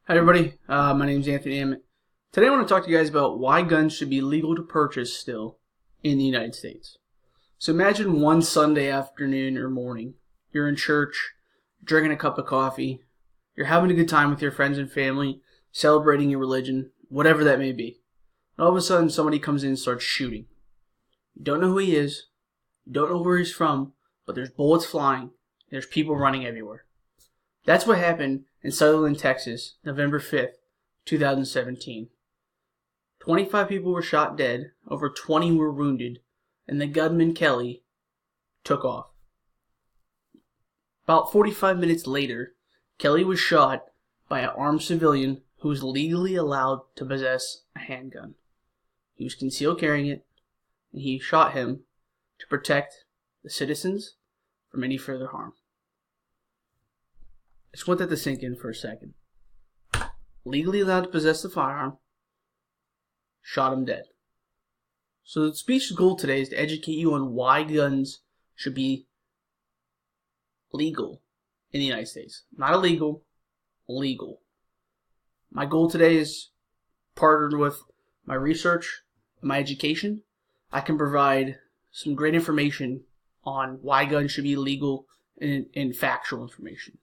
Hi everybody, my name is Anthony Emmett. Today I want to talk to you guys about why guns should be legal to purchase still in the United States. So imagine one Sunday afternoon or morning, you're in church, drinking a cup of coffee, you're having a good time with your friends and family, celebrating your religion, whatever that may be. And all of a sudden somebody comes in and starts shooting. You don't know who he is, you don't know where he's from, but there's bullets flying, and there's people running everywhere. That's what happened in Sutherland, Texas, November 5th, 2017. 25 people were shot dead, over 20 were wounded, and the gunman, Kelly, took off. About 45 minutes later, Kelly was shot by an armed civilian who was legally allowed to possess a handgun. He was concealed carrying it, and he shot him to protect the citizens from any further harm. I just want that to sink in for a second. Legally allowed to possess the firearm, shot him dead. So the speech's goal today is to educate you on why guns should be legal in the United States. Not illegal, legal. My goal today is partnered with my research and my education. I can provide some great information on why guns should be legal and factual information.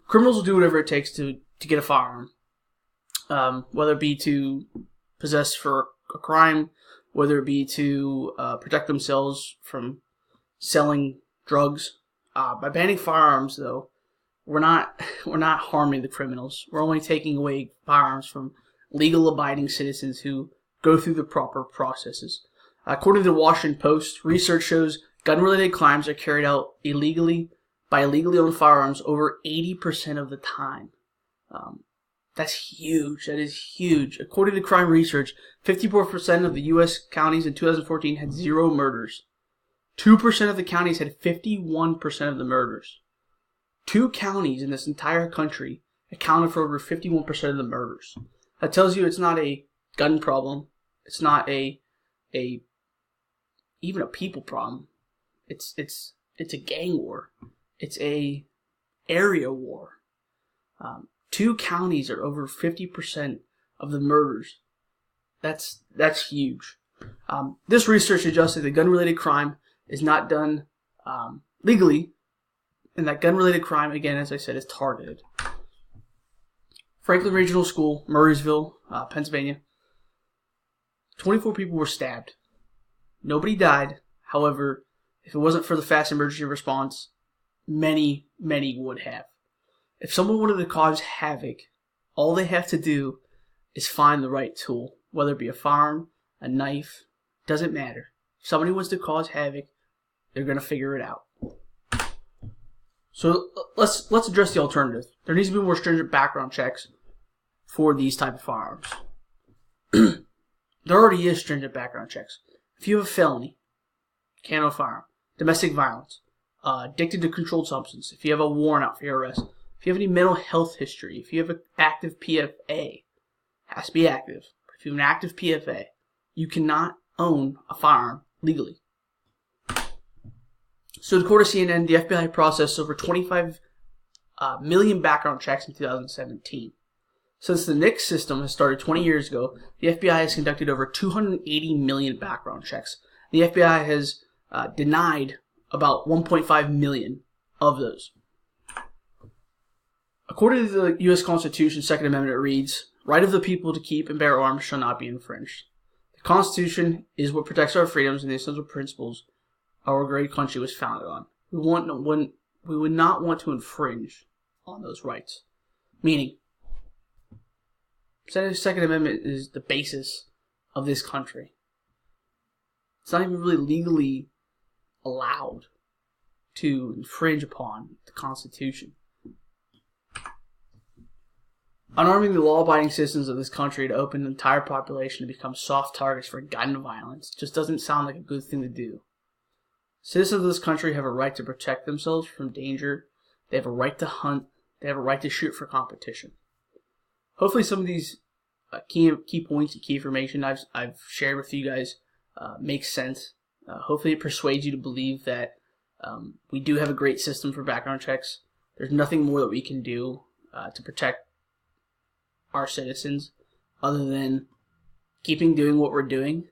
Criminals will do whatever it takes to get a firearm, whether it be to possess for a crime, whether it be to protect themselves from selling drugs. By banning firearms, though, we're not harming the criminals. We're only taking away firearms from legal abiding citizens who go through the proper processes. According to the Washington Post, research shows gun-related crimes are carried out illegally by illegally owned firearms over 80% of the time. That's huge. That is huge. According to crime research, 54% of the U.S. counties in 2014 had 0 murders. 2% of the counties had 51% of the murders. 2 counties in this entire country accounted for over 51% of the murders. That tells you it's not a gun problem. It's not even a people problem. It's a gang war. It's a area war. 2 counties are over 50% of the murders. That's huge. This research suggests that the gun-related crime is not done legally, and that gun-related crime, again, as I said, is targeted. Franklin Regional School, Murraysville, Pennsylvania. 24 people were stabbed. Nobody died. However, if it wasn't for the fast emergency response, many would have. If someone wanted to cause havoc, all they have to do is find the right tool, whether it be a firearm, a knife, doesn't matter. If somebody wants to cause havoc, they're going to figure it out. So let's address the alternative. There needs to be more stringent background checks for these type of firearms. There already is stringent background checks. If you have a felony, can't own a firearm, domestic violence, addicted to controlled substance, if you have a warrant out for your arrest, if you have any mental health history, if you have an active PFA, has to be active. If you have an active PFA, you cannot own a firearm legally. So according to CNN, the FBI processed over 25 million background checks in 2017. Since the NICS system has started 20 years ago, the FBI has conducted over 280 million background checks. The FBI has denied about 1.5 million of those. According to the U.S. Constitution, Second Amendment, it reads, "Right of the people to keep and bear arms shall not be infringed." The Constitution is what protects our freedoms and the essential principles our great country was founded on. We would not want to infringe on those rights. Meaning, the Second Amendment is the basis of this country. It's not even really legally allowed to infringe upon the Constitution. Unarming the law-abiding citizens of this country to open the entire population to become soft targets for gun violence just doesn't sound like a good thing to do. Citizens of this country have a right to protect themselves from danger. They have a right to hunt. They have a right to shoot for competition. Hopefully some of these key points and key information I've shared with you guys makes sense. Hopefully it persuades you to believe that we do have a great system for background checks. There's nothing more that we can do to protect our citizens other than keeping doing what we're doing